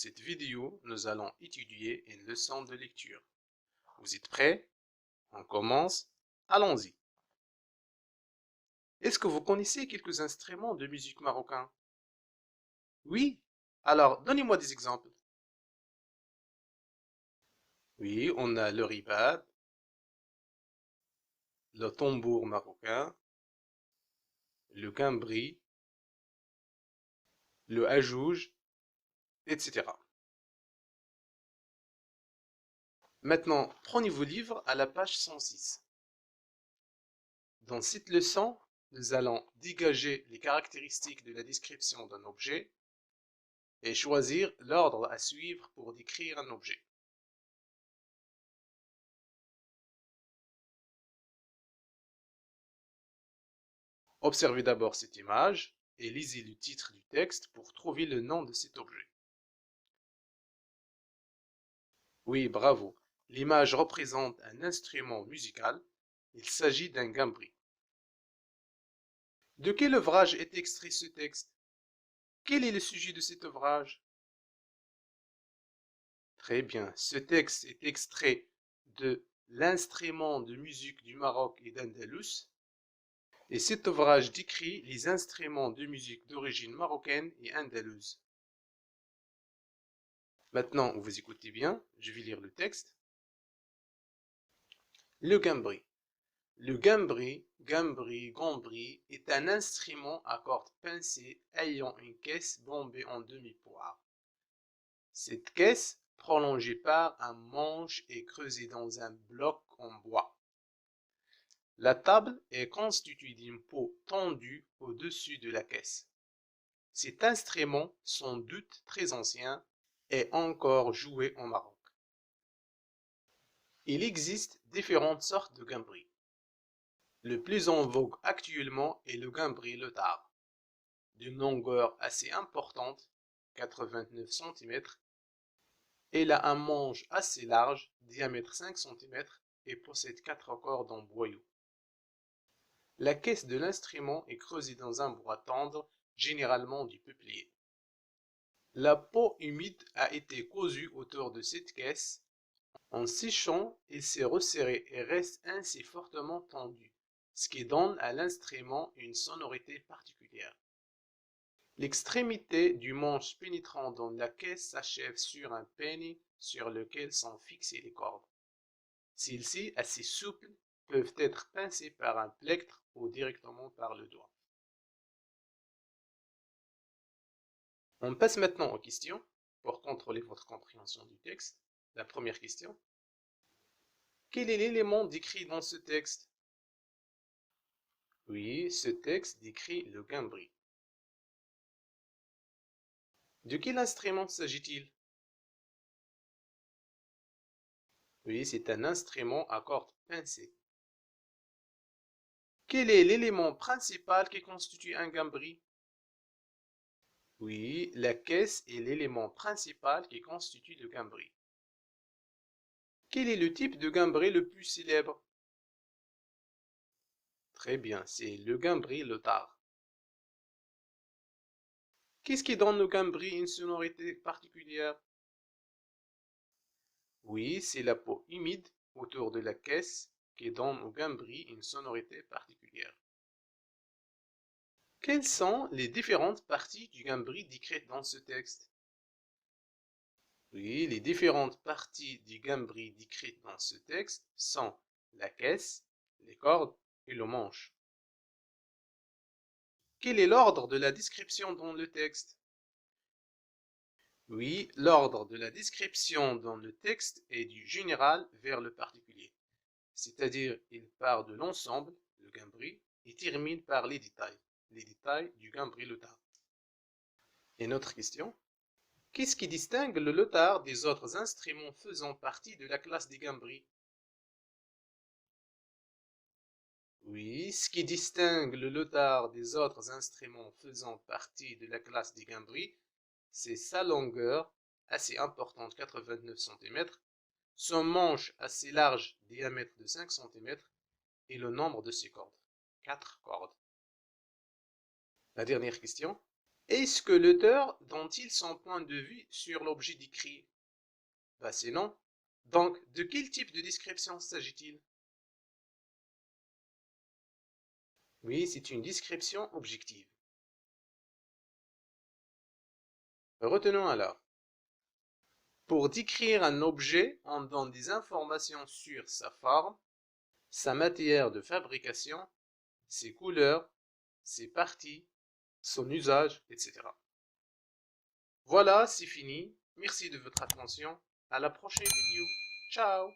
cette vidéo, nous allons étudier une leçon de lecture. Vous êtes prêts? On commence. Allons-y. Est-ce que vous connaissez quelques instruments de musique marocains? Oui? Alors, donnez-moi des exemples. Oui, on a le ribab, le tambour marocain, le gambri, le hadjouj, etc. Maintenant, prenez vos livres à la page 106. Dans cette leçon, nous allons dégager les caractéristiques de la description d'un objet et choisir l'ordre à suivre pour décrire un objet. Observez d'abord cette image et lisez le titre du texte pour trouver le nom de cet objet. Oui, bravo. L'image représente un instrument musical. Il s'agit d'un gambri. De quel ouvrage est extrait ce texte? Quel est le sujet de cet ouvrage? Très bien. Ce texte est extrait de l'instrument de musique du Maroc et d'Andalus. Et cet ouvrage décrit les instruments de musique d'origine marocaine et andalouse. Maintenant, vous écoutez bien, je vais lire le texte. Le gambri. Le gambri, gambri, est un instrument à cordes pincées ayant une caisse bombée en demi-poire. Cette caisse, prolongée par un manche, est creusée dans un bloc en bois. La table est constituée d'une peau tendue au-dessus de la caisse. Cet instrument, sans doute très ancien, est encore joué au Maroc. Il existe différentes sortes de gambri. Le plus en vogue actuellement est le gambri letard, d'une longueur assez importante, 89 cm. Il a un manche assez large, diamètre 5 cm, et possède 4 cordes en boyau. La caisse de l'instrument est creusée dans un bois tendre, généralement du peuplier. La peau humide a été cousue autour de cette caisse. En séchant, il s'est resserré et reste ainsi fortement tendu, ce qui donne à l'instrument une sonorité particulière. L'extrémité du manche pénétrant dans la caisse s'achève sur un peigne sur lequel sont fixées les cordes. Celles-ci, assez souples, peuvent être pincées par un plectre ou directement par le doigt. On passe maintenant aux questions pour contrôler votre compréhension du texte. La première question. Quel est l'élément décrit dans ce texte? Oui, ce texte décrit le gambri. De quel instrument s'agit-il? Oui, c'est un instrument à cordes pincées. Quel est l'élément principal qui constitue un gambri? Oui, la caisse est l'élément principal qui constitue le gambri. Quel est le type de gambri le plus célèbre? Très bien, c'est le gambri letard. Qu'est-ce qui donne au gambri une sonorité particulière? Oui, c'est la peau humide autour de la caisse qui donne au gambri une sonorité particulière. Quelles sont les différentes parties du gambri décrites dans ce texte? Oui, les différentes parties du gambri décrites dans ce texte sont la caisse, les cordes et le manche. Quel est l'ordre de la description dans le texte? Oui, l'ordre de la description dans le texte est du général vers le particulier. C'est-à-dire, il part de l'ensemble, le gambri, et termine par les détails du gambri letard. Et notre question? Qu'est-ce qui distingue le letard des autres instruments faisant partie de la classe des gambris? Oui, ce qui distingue le letard des autres instruments faisant partie de la classe des gambris, c'est sa longueur, assez importante, 89 cm, son manche assez large, diamètre de 5 cm, et le nombre de ses cordes, 4 cordes. La dernière question. Est-ce que l'auteur donne-t-il son point de vue sur l'objet décrit? Bah c'est non. Donc, de quel type de description s'agit-il? Oui, c'est une description objective. Retenons alors. Pour décrire un objet, on donne des informations sur sa forme, sa matière de fabrication, ses couleurs, ses parties, son usage, etc. Voilà, c'est fini. Merci de votre attention. À la prochaine vidéo. Ciao!